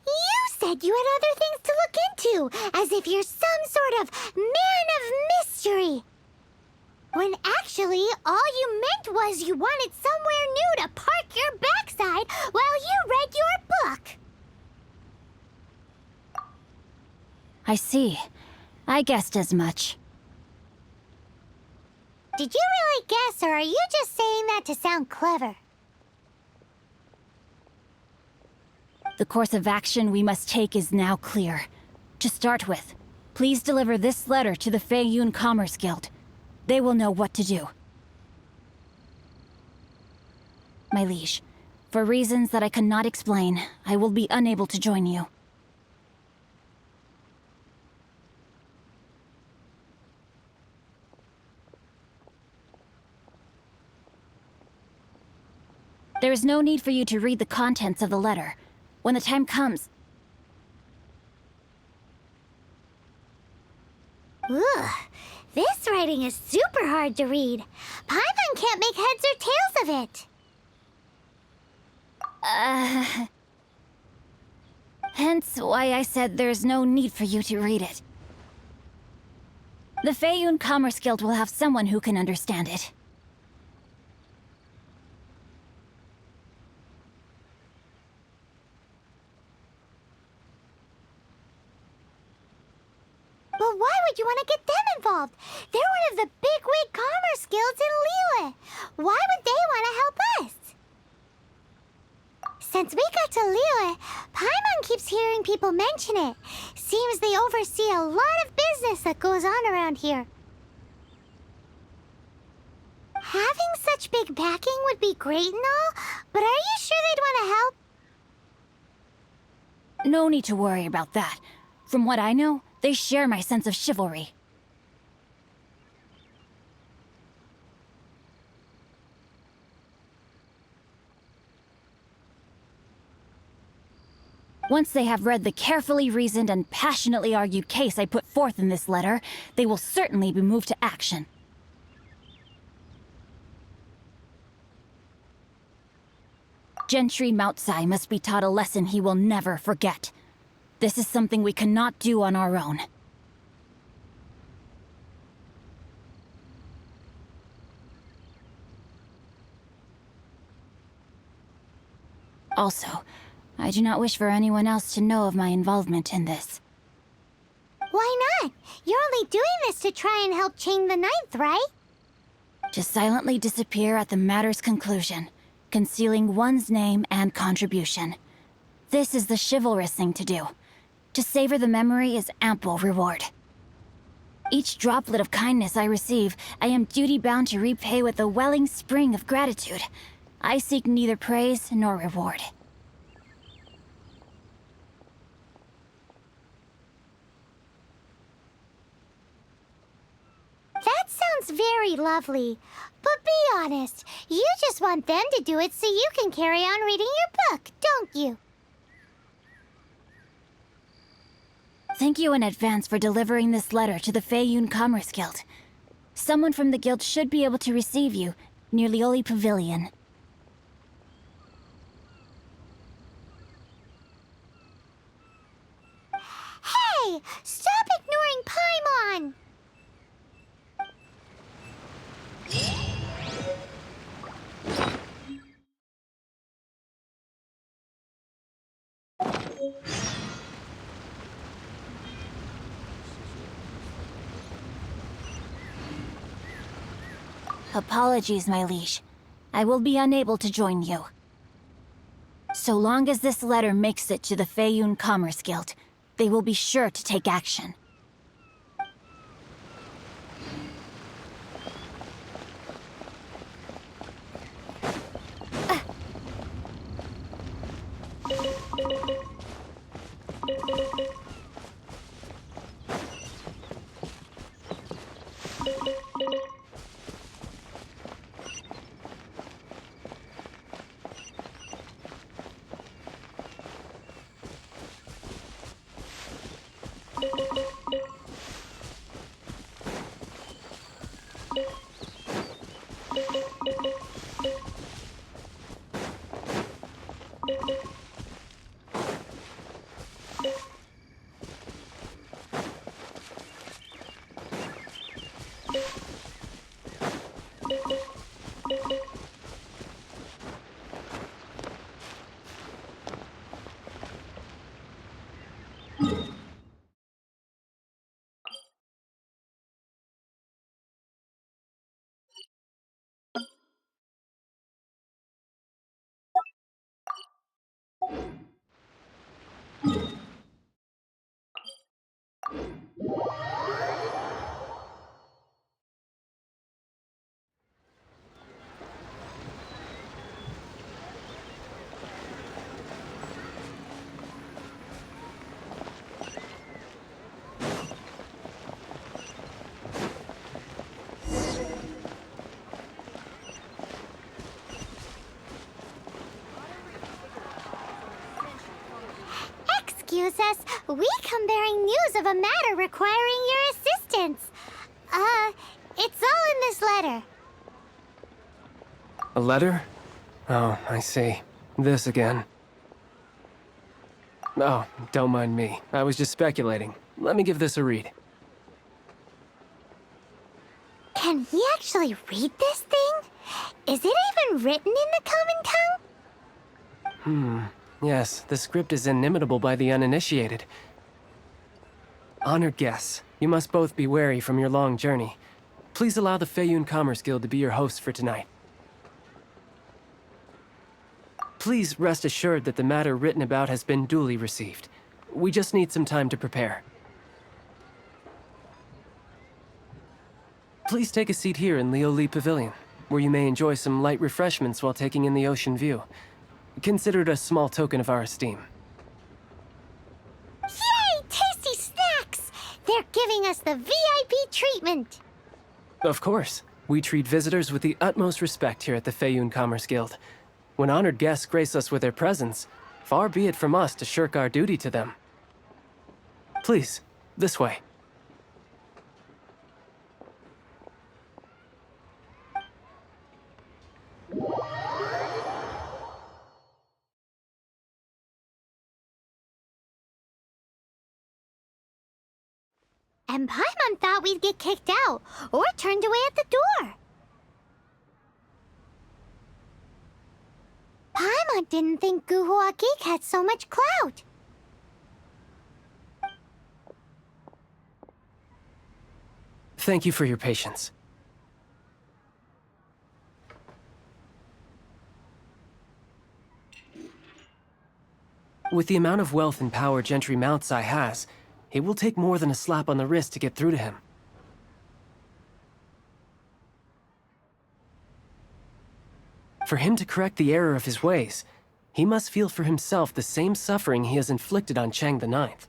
You said you had other things to look into, as if you're some sort of man of mystery. When actually, all you meant was you wanted somewhere new to park your backside while you read your book. I see. I guessed as much. Did you really guess, or are you just saying that to sound clever? The course of action we must take is now clear. To start with, please deliver this letter to the Feiyun Commerce Guild. They will know what to do. My liege, for reasons that I cannot explain, I will be unable to join you. There is no need for you to read the contents of the letter. When the time comes... Ugh, this writing is super hard to read. Paimon can't make heads or tails of it. Hence why I said there's no need for you to read it. The Feiyun Commerce Guild will have someone who can understand it. But why would you want to get them involved? They're one of the bigwig commerce guilds in Liyue. Why would they want to help us? Since we got to Liyue, Paimon keeps hearing people mention it. Seems they oversee a lot of business that goes on around here. Having such big backing would be great and all, but are you sure they'd want to help? No need to worry about that. From what I know, they share my sense of chivalry. Once they have read the carefully reasoned and passionately argued case I put forth in this letter, they will certainly be moved to action. Gentry Moutsai must be taught a lesson he will never forget. This is something we cannot do on our own. Also, I do not wish for anyone else to know of my involvement in this. Why not? You're only doing this to try and help chain the ninth, right? To silently disappear at the matter's conclusion, concealing one's name and contribution. This is the chivalrous thing to do. To savor the memory is ample reward. Each droplet of kindness I receive, I am duty-bound to repay with a welling spring of gratitude. I seek neither praise nor reward. That sounds very lovely. But be honest, you just want them to do it so you can carry on reading your book, don't you? Thank you in advance for delivering this letter to the Feiyun Commerce Guild. Someone from the guild should be able to receive you near Lioli Pavilion. Stop ignoring Paimon! Apologies, my liege. I will be unable to join you. So long as this letter makes it to the Feiyun Commerce Guild, they will be sure to take action. Excuse us, we come bearing news of a matter requiring your assistance. It's all in this letter. A letter? Oh, I see. This again. Oh, don't mind me. I was just speculating. Let me give this a read. Can we actually read this thing? Is it even written in the common tongue? Yes, the script is inimitable by the uninitiated. Honored guests, you must both be wary from your long journey. Please allow the Feiyun Commerce Guild to be your hosts for tonight. Please rest assured that the matter written about has been duly received. We just need some time to prepare. Please take a seat here in Lioli Pavilion, where you may enjoy some light refreshments while taking in the ocean view. Consider it a small token of our esteem. Yay! Tasty snacks! They're giving us the VIP treatment! Of course. We treat visitors with the utmost respect here at the Feiyun Commerce Guild. When honored guests grace us with their presence, far be it from us to shirk our duty to them. Please, this way. And Paimon thought we'd get kicked out, or turned away at the door. Paimon didn't think Guhua Geek had so much clout. Thank you for your patience. With the amount of wealth and power Gentry Moutsai has, it will take more than a slap on the wrist to get through to him. For him to correct the error of his ways, he must feel for himself the same suffering he has inflicted on Chang the Ninth.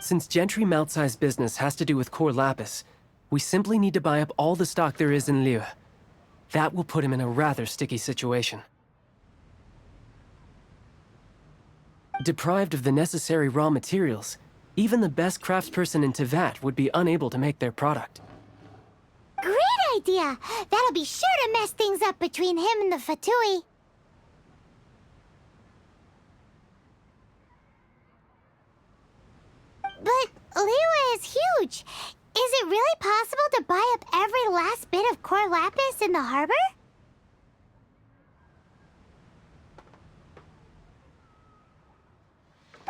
Since Gentry Moutsai's business has to do with core lapis, we simply need to buy up all the stock there is in Liu. That will put him in a rather sticky situation. Deprived of the necessary raw materials, even the best craftsperson in Teyvat would be unable to make their product. Great idea! That'll be sure to mess things up between him and the Fatui. Liyue is huge. Is it really possible to buy up every last bit of core lapis in the harbor?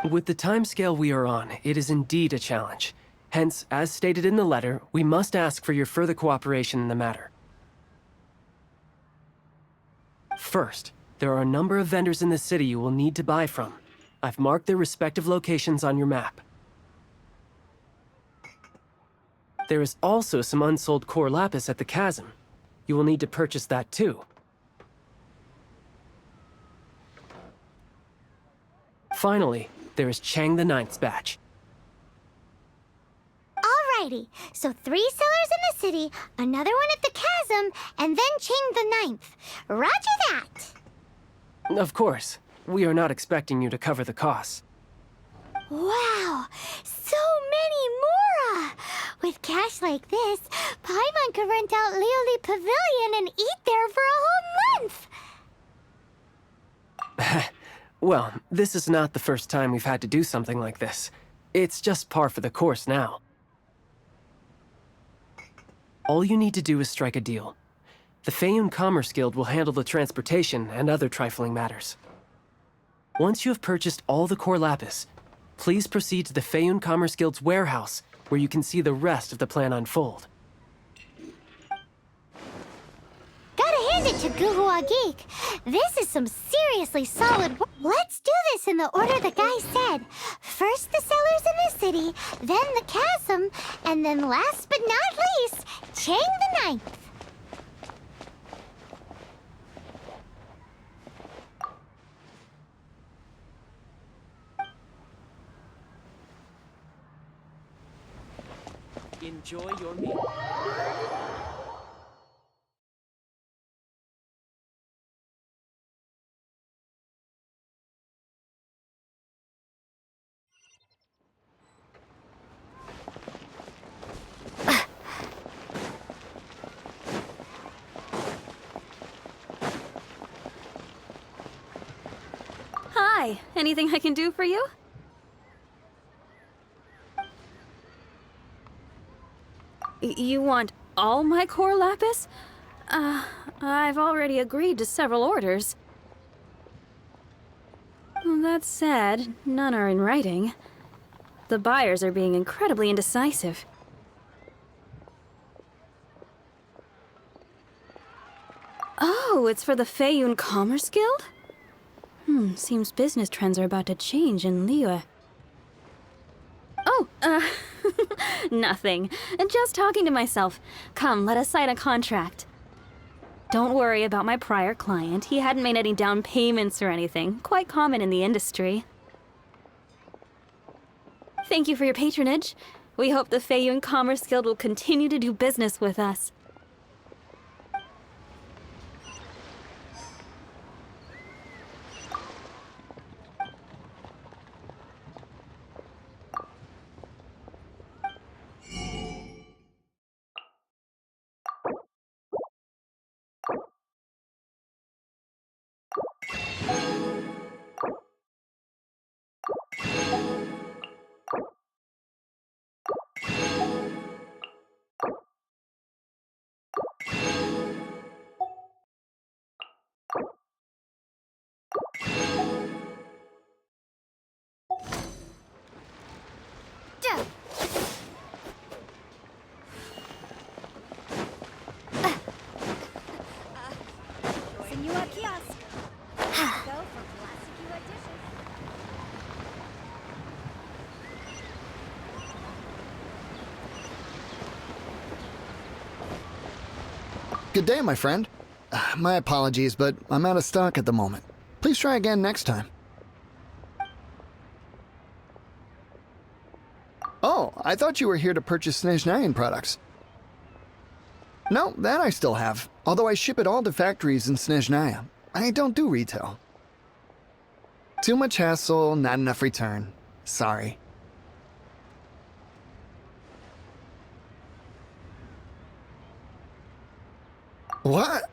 With the timescale we are on, it is indeed a challenge. Hence, as stated in the letter, we must ask for your further cooperation in the matter. First, there are a number of vendors in the city you will need to buy from. I've marked their respective locations on your map. There is also some unsold core lapis at the chasm. You will need to purchase that too. Finally, there is Chang the Ninth's batch. Alrighty, so 3 sellers in the city, another one at the chasm, and then Chang the Ninth. Roger that! Of course, we are not expecting you to cover the costs. Wow, so many more! With cash like this, Paimon could rent out Lioli Pavilion and eat there for a whole month! Well, this is not the first time we've had to do something like this. It's just par for the course now. All you need to do is strike a deal. The Feiyun Commerce Guild will handle the transportation and other trifling matters. Once you have purchased all the core lapis, please proceed to the Feiyun Commerce Guild's warehouse, where you can see the rest of the plan unfold. Gotta hand it to Guhua Geek. This is some seriously solid work. Let's do this in the order the guy said. First the sellers in the city, then the chasm, and then last but not least, Chang the Ninth. Enjoy your meal. Hi, anything I can do for you? You want all my core lapis? I've already agreed to several orders. That said, none are in writing. The buyers are being incredibly indecisive. Oh, it's for the Feiyun Commerce Guild? Seems business trends are about to change in Liyue. Oh, nothing. Just talking to myself. Come, let us sign a contract. Don't worry about my prior client. He hadn't made any down payments or anything. Quite common in the industry. Thank you for your patronage. We hope the Feiyun Commerce Guild will continue to do business with us. Senua Kiosk. Go for classic edition. Good day, my friend. My apologies, but I'm out of stock at the moment. Please try again next time. Oh, I thought you were here to purchase Snezhnayan products. No, that I still have, although I ship it all to factories in Snezhnaya. I don't do retail. Too much hassle, not enough return. Sorry. What?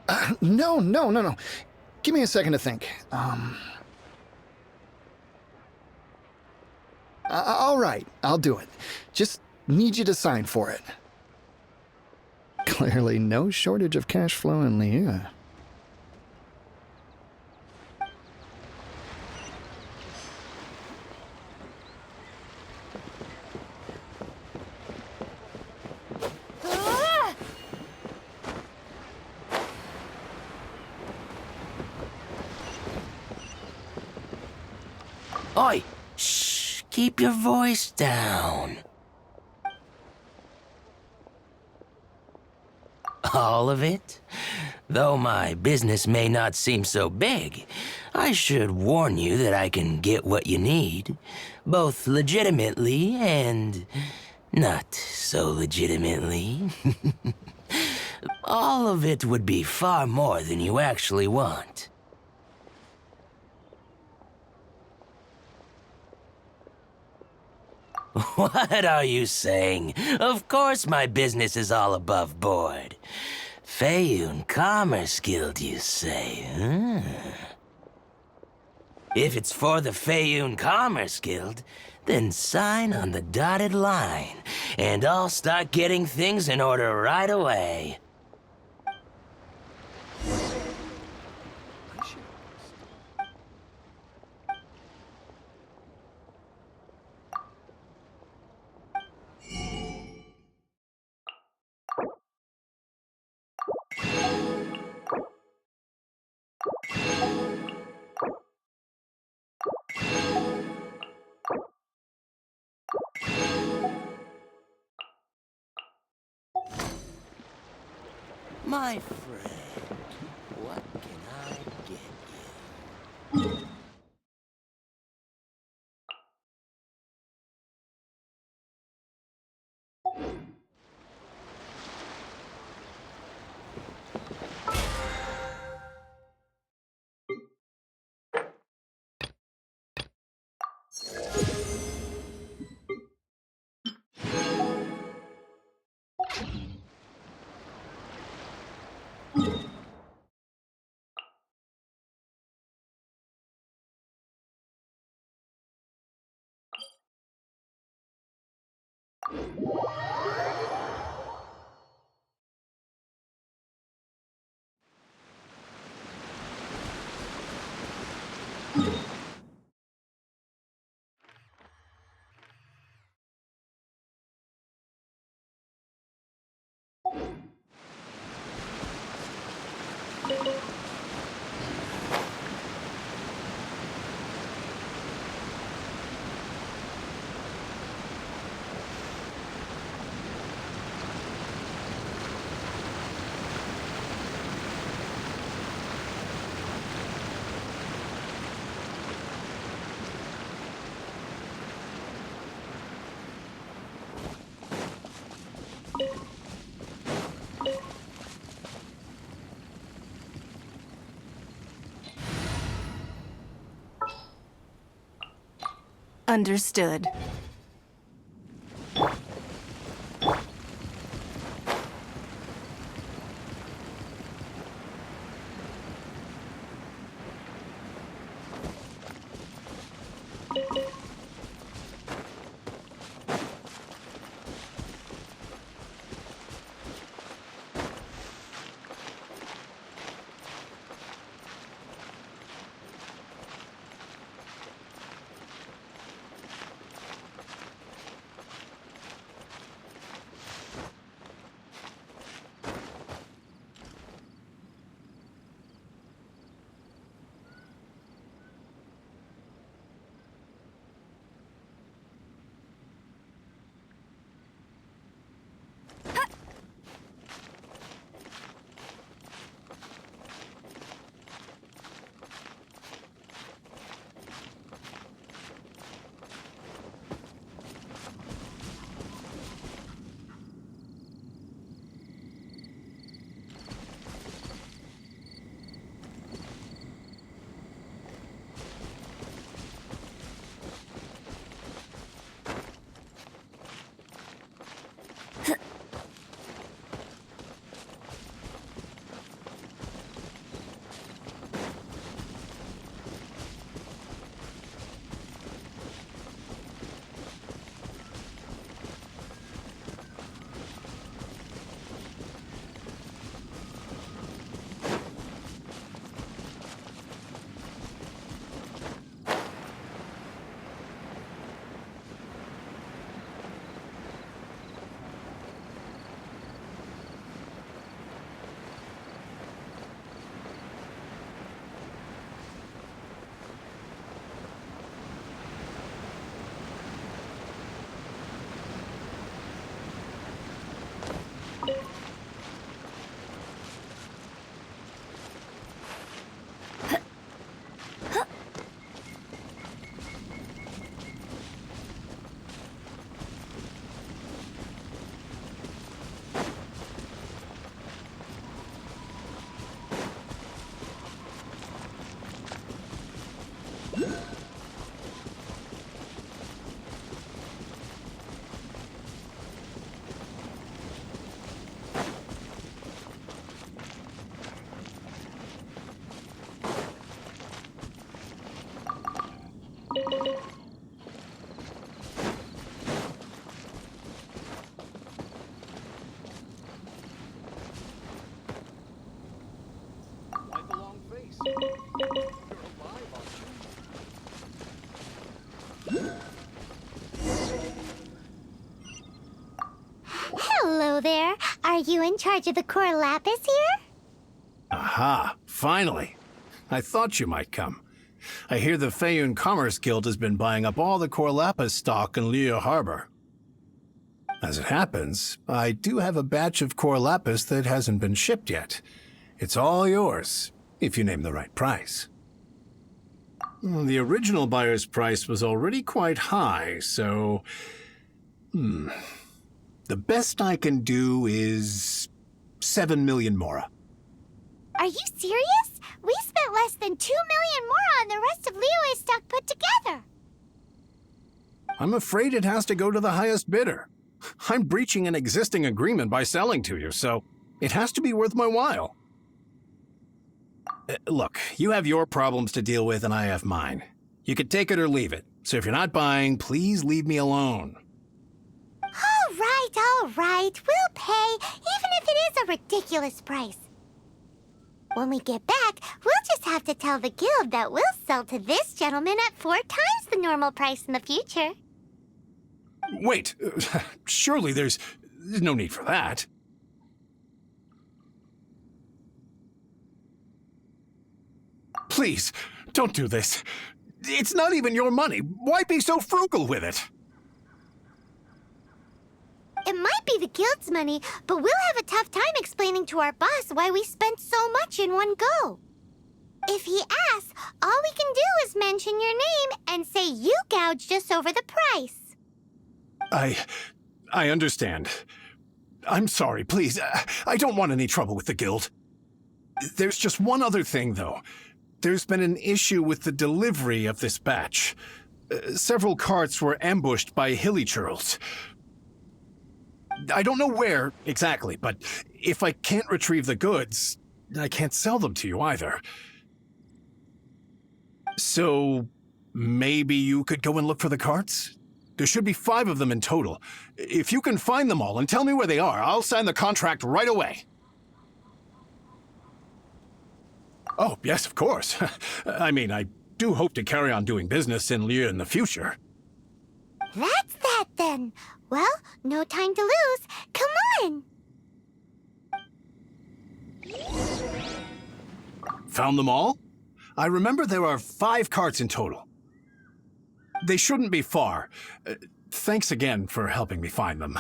No. Give me a second to think. All right, I'll do it. Just need you to sign for it. Clearly no shortage of cash flow in Liyue. Oi! Shh! Keep your voice down. All of it? Though my business may not seem so big, I should warn you that I can get what you need, both legitimately and not so legitimately. All of it would be far more than you actually want. What are you saying? Of course my business is all above board. Feiyun Commerce Guild, you say, huh? If it's for the Feiyun Commerce Guild, then sign on the dotted line, and I'll start getting things in order right away. My friend, what can I get you? Understood. you in charge of the core lapis here? Aha, finally. I thought you might come. I hear the Feiyun Commerce Guild has been buying up all the core lapis stock in Liyue Harbor. As it happens, I do have a batch of core lapis that hasn't been shipped yet. It's all yours, if you name the right price. The original buyer's price was already quite high, so... The best I can do is 7 million mora. Are you serious? We spent less than 2 million more on the rest of Liyue's stock put together. I'm afraid it has to go to the highest bidder. I'm breaching an existing agreement by selling to you, so it has to be worth my while. Look, you have your problems to deal with and I have mine. You can take it or leave it, so if you're not buying, please leave me alone. All right. We'll pay, even if it is a ridiculous price. When we get back, we'll just have to tell the guild that we'll sell to this gentleman at 4 times the normal price in the future. Wait, surely there's no need for that. Please, don't do this. It's not even your money. Why be so frugal with it? It might be the guild's money, but we'll have a tough time explaining to our boss why we spent so much in one go. If he asks, all we can do is mention your name and say you gouged us over the price. I understand. I'm sorry, please. I don't want any trouble with the guild. There's just one other thing, though. There's been an issue with the delivery of this batch. Several carts were ambushed by hilly churls. I don't know where exactly, but if I can't retrieve the goods, I can't sell them to you either. So maybe you could go and look for the carts? There should be 5 of them in total. If you can find them all and tell me where they are, I'll sign the contract right away. Oh, yes, of course. I mean, I do hope to carry on doing business in Liyue in the future. That's that then. Well, no time to lose. Come on! Found them all? I remember there are 5 carts in total. They shouldn't be far. Thanks again for helping me find them.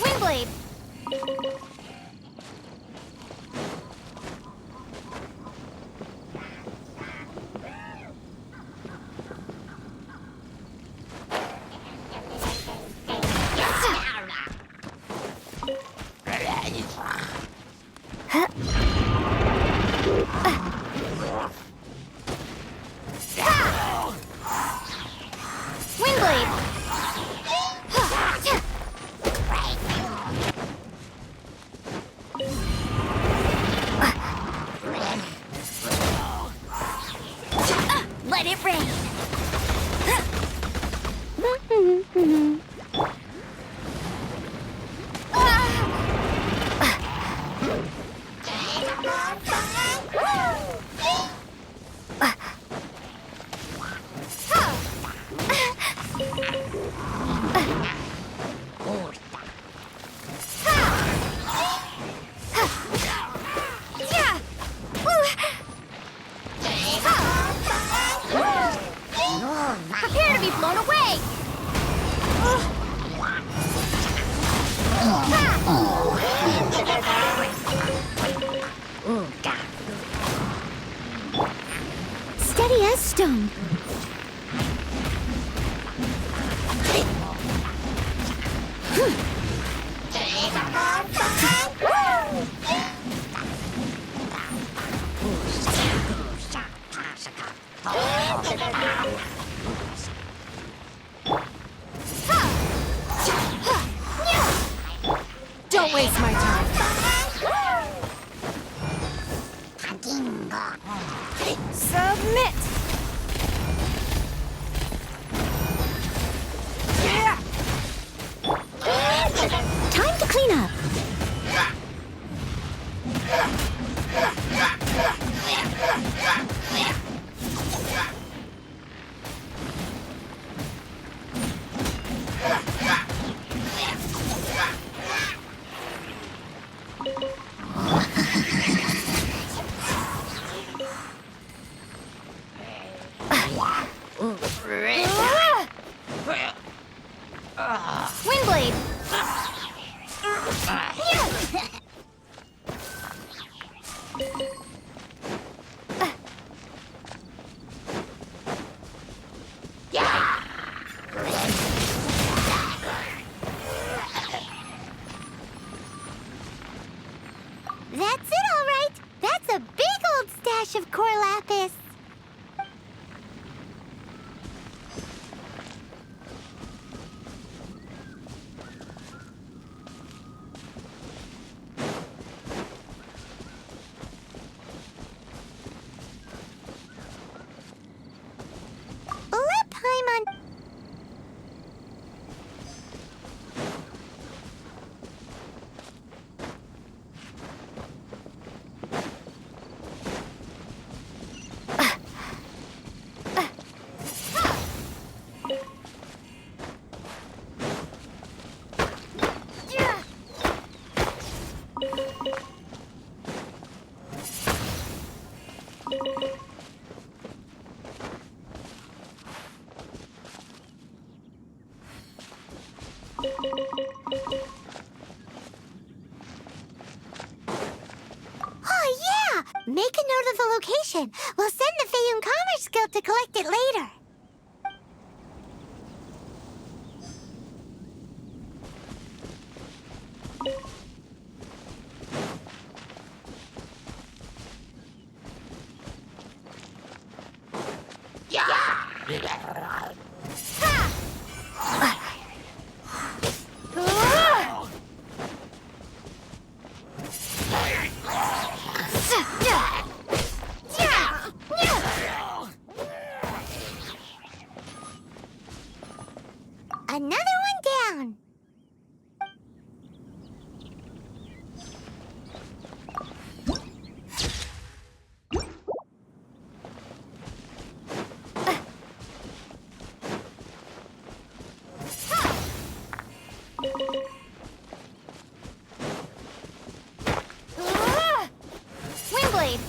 Windblade! Windblade! Let it rain! Prepare to be blown away! Steady as stone. Don't waste my time. Submit! Time to clean up. Windblade! That's it, all right. That's a big old stash of core lapis. Paimon. Oh, yeah! Make a note of the location. We'll send the Feiyun Commerce Guild to collect it later. Another one down. Windblade!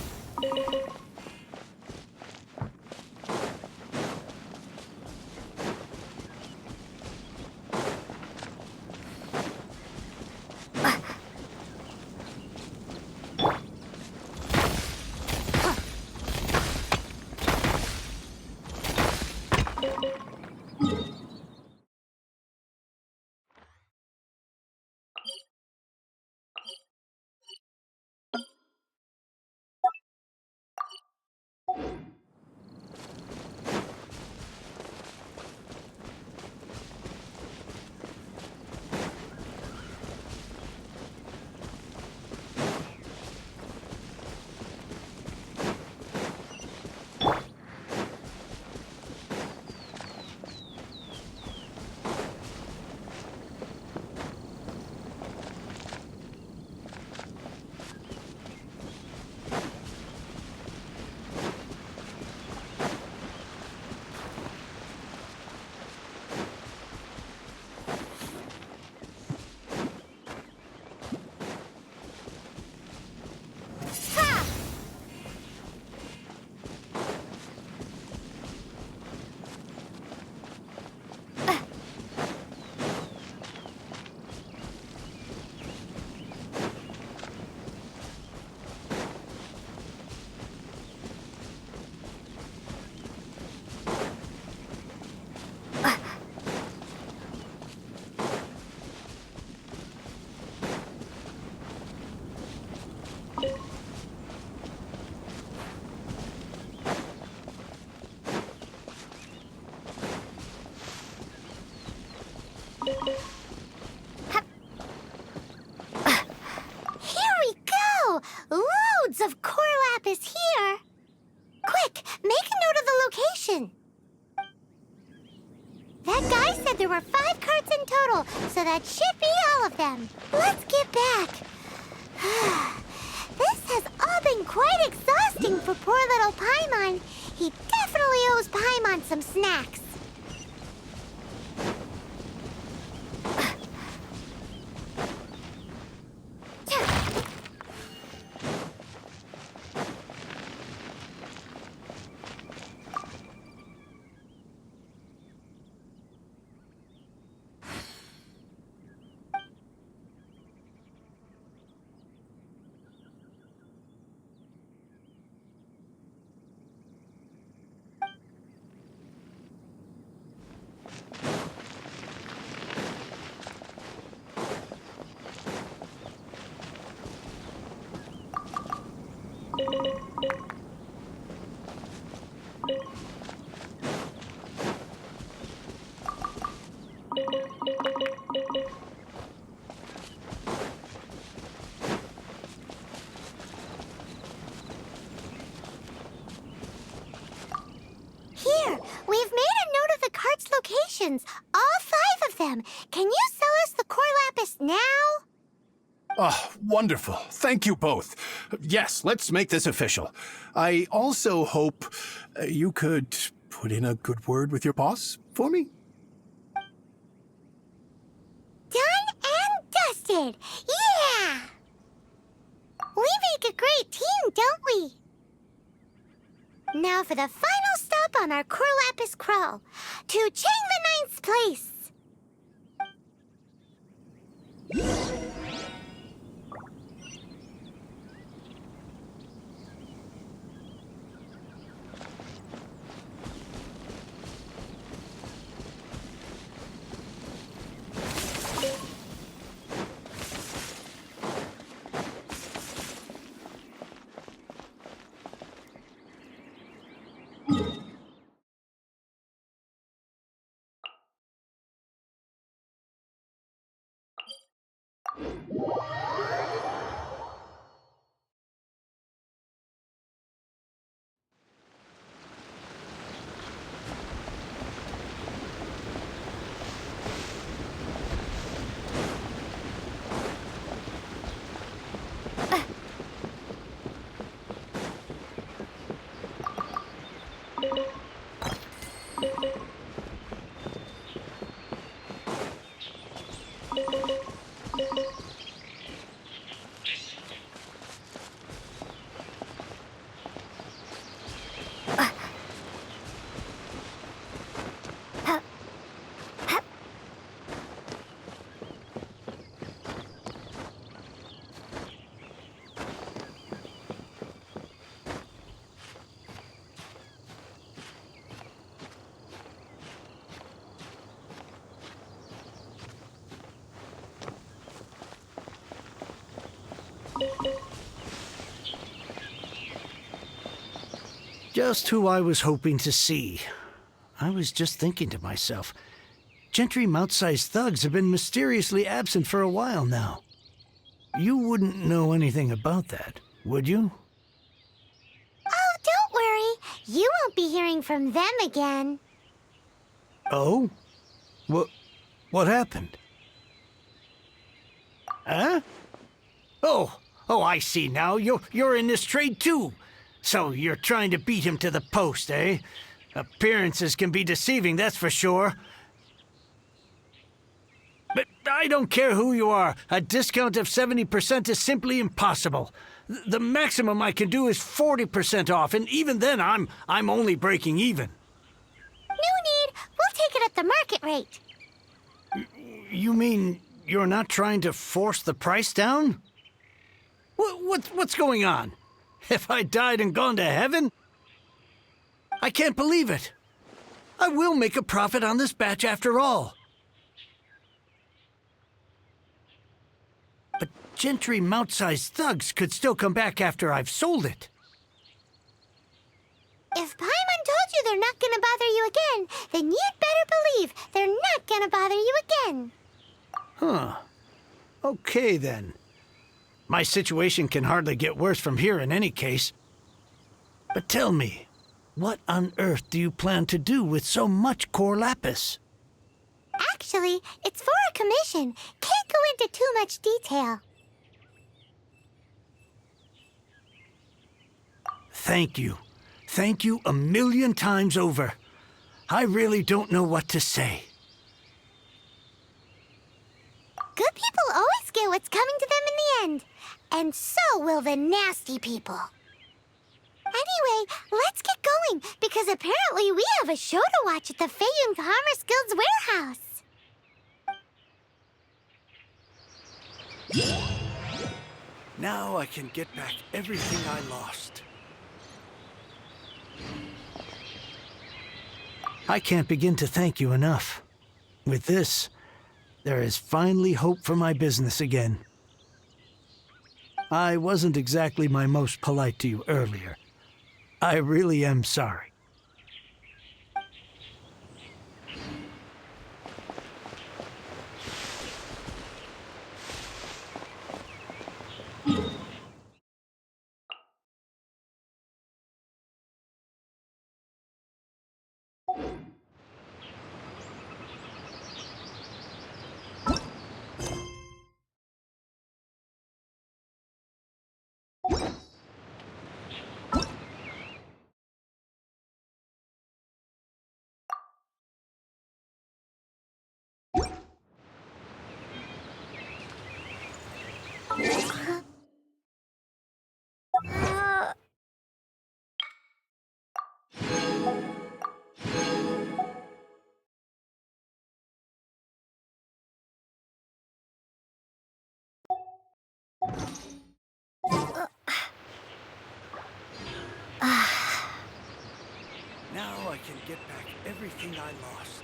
Here we go! Loads of core lapis here! Quick! full, so that should be all of them. Let's get back. This has all been quite exhausting for poor little Paimon. He definitely owes Paimon some snacks. Here, we've made a note of the cart's locations, all 5 of them. Can you sell us the core lapis now? Oh, wonderful. Thank you both. Yes, let's make this official. I also hope you could put in a good word with your boss for me. Done and dusted! Yeah! We make a great team, don't we? Now for the final stop on our core lapis crawl, to Chang the Ninth's place. Just who I was hoping to see. I was just thinking to myself, gentry mount-sized thugs have been mysteriously absent for a while now. You wouldn't know anything about that, would you? Oh, don't worry. You won't be hearing from them again. Oh? What happened? Huh? Oh, I see now. You're in this trade too. So you're trying to beat him to the post, eh? Appearances can be deceiving, that's for sure. But I don't care who you are. A discount of 70% is simply impossible. The maximum I can do is 40% off, and even then I'm only breaking even. No need. We'll take it at the market rate. You mean you're not trying to force the price down? What's going on? Have I died and gone to heaven? I can't believe it. I will make a profit on this batch after all. But gentry mount-sized thugs could still come back after I've sold it. If Paimon told you they're not gonna bother you again, then you'd better believe they're not gonna bother you again. Huh. Okay, then. My situation can hardly get worse from here in any case. But tell me, what on earth do you plan to do with so much core lapis? Actually, it's for a commission. Can't go into too much detail. Thank you. Thank you a million times over. I really don't know what to say. Good people always get what's coming to them in the end. And so will the nasty people. Anyway, let's get going, because apparently we have a show to watch at the Feiyun Commerce Guild's warehouse. Now I can get back everything I lost. I can't begin to thank you enough. With this, there is finally hope for my business again. I wasn't exactly my most polite to you earlier. I really am sorry. Now I can get back everything I lost.